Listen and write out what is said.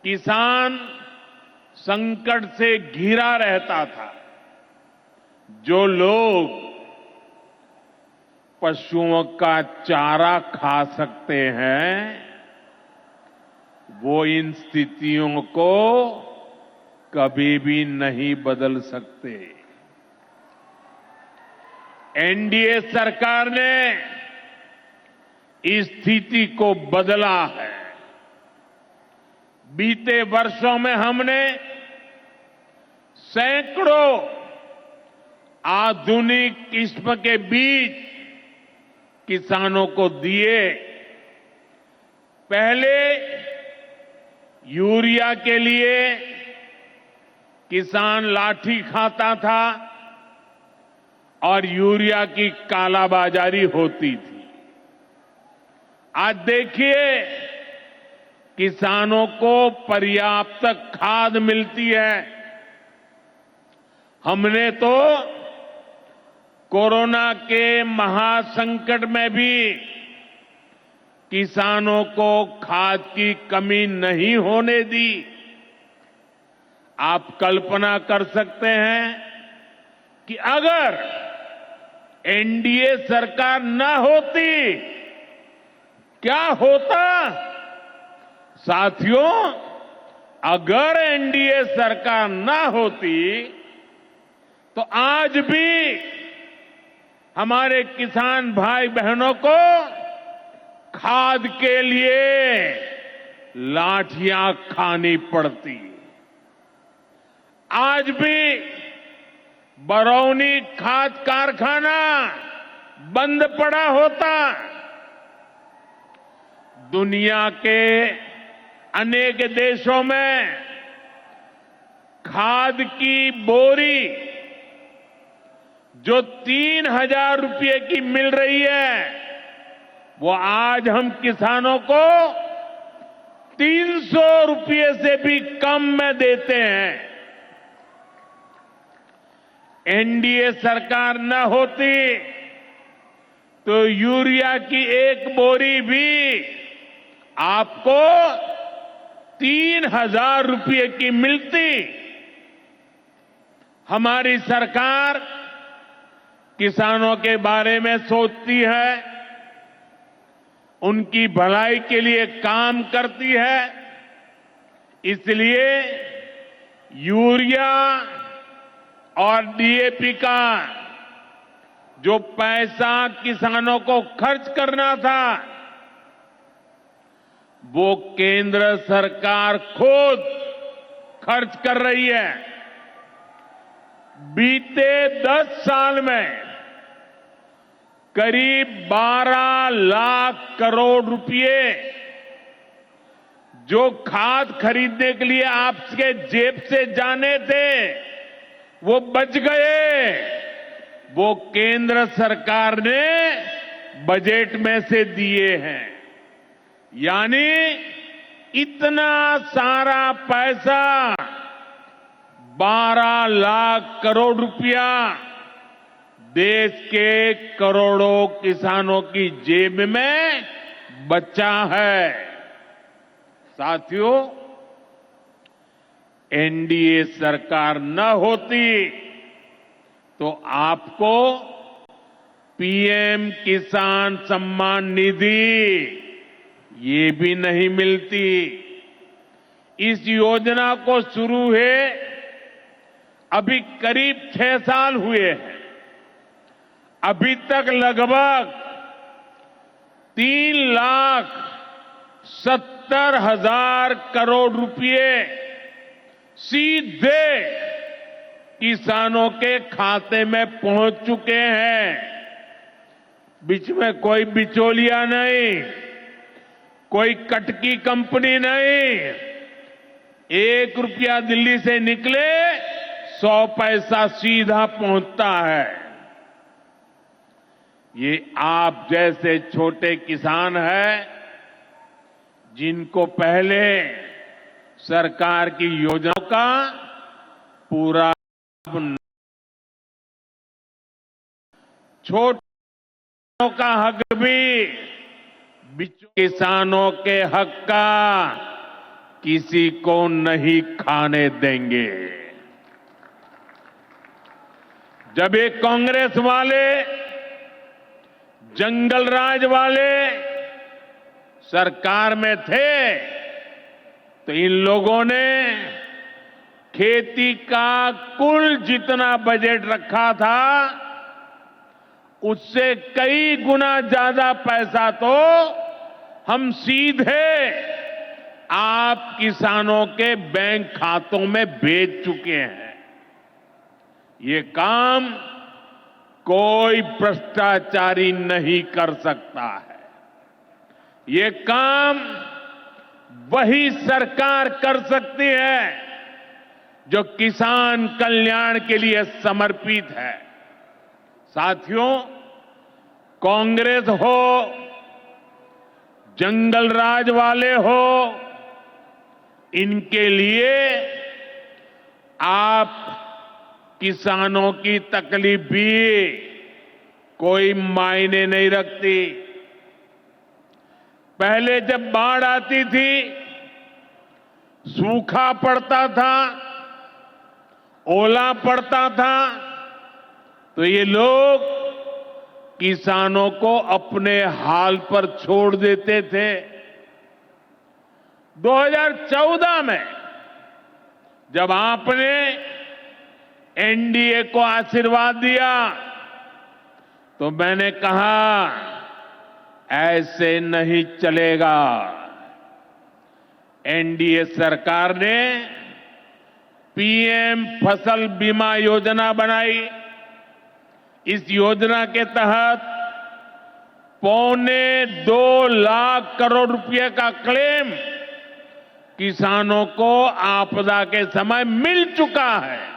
किसान संकट से घिरा रहता था। जो लोग पशुओं का चारा खा सकते हैं, वो इन स्थितियों को कभी भी नहीं बदल सकते। एनडीए सरकार ने इस स्थिति को बदला है। बीते वर्षों में हमने सैकड़ों आधुनिक किस्म के बीज किसानों को दिए। पहले यूरिया के लिए किसान लाठी खाता था और यूरिया की कालाबाजारी होती थी। आज देखिए, किसानों को पर्याप्त खाद मिलती है। हमने तो कोरोना के महासंकट में भी किसानों को खाद की कमी नहीं होने दी। आप कल्पना कर सकते हैं कि अगर एनडीए सरकार न होती, क्या होता? साथियों, अगर एनडीए सरकार न होती तो आज भी हमारे किसान भाई बहनों को खाद के लिए लाठियां खानी पड़ती। आज भी बरौनी खाद कारखाना बंद पड़ा होता। दुनिया के अनेक देशों में खाद की बोरी जो 3,000 रुपये की मिल रही है, वो आज हम किसानों को 300 रुपये से भी कम में देते हैं। एनडीए सरकार न होती तो यूरिया की एक बोरी भी आपको 3,000 रुपये की मिलती। हमारी सरकार किसानों के बारे में सोचती है, उनकी भलाई के लिए काम करती है। इसलिए यूरिया और डीएपी का जो पैसा किसानों को खर्च करना था, वो केंद्र सरकार खुद खर्च कर रही है। बीते 10 साल में करीब 12 लाख करोड़ रुपए जो खाद खरीदने के लिए आपके जेब से जाने थे, वो बच गए। वो केंद्र सरकार ने बजट में से दिए हैं। यानी इतना सारा पैसा, 12 लाख करोड़ रुपया देश के करोड़ों किसानों की जेब में बचा है। साथियों, एनडीए सरकार न होती तो आपको पीएम किसान सम्मान निधि ये भी नहीं मिलती। इस योजना को शुरू हुए अभी करीब 6 साल हुए हैं। अभी तक लगभग 3,70,000 करोड़ रुपए सीधे किसानों के खाते में पहुंच चुके हैं। बीच में कोई बिचौलिया नहीं, कोई कटकी कंपनी नहीं। 1 रुपया दिल्ली से निकले, 100 पैसा सीधा पहुंचता है। ये आप जैसे छोटे किसान हैं, जिनको पहले सरकार की योजनाओं का पूरा छोटों का हक भी किसानों के हक का किसी को नहीं खाने देंगे। जब ये कांग्रेस वाले, जंगल राज वाले सरकार में थे तो इन लोगों ने खेती का कुल जितना बजट रखा था उससे कई गुना ज्यादा पैसा तो हम सीधे आप किसानों के बैंक खातों में भेज चुके हैं। ये काम कोई भ्रष्टाचारी नहीं कर सकता है। ये काम वही सरकार कर सकती है जो किसान कल्याण के लिए समर्पित है। साथियों, कांग्रेस हो, जंगल राज वाले हो, इनके लिए आप किसानों की तकलीफ भी कोई मायने नहीं रखती। पहले जब बाढ़ आती थी, सूखा पड़ता था, ओला पड़ता था, तो ये लोग किसानों को अपने हाल पर छोड़ देते थे। 2014 में जब आपने एनडीए को आशीर्वाद दिया तो मैंने कहा ऐसे नहीं चलेगा। एनडीए सरकार ने पीएम फसल बीमा योजना बनाई। इस योजना के तहत 2.25 लाख करोड़ रुपए का क्लेम किसानों को आपदा के समय मिल चुका है।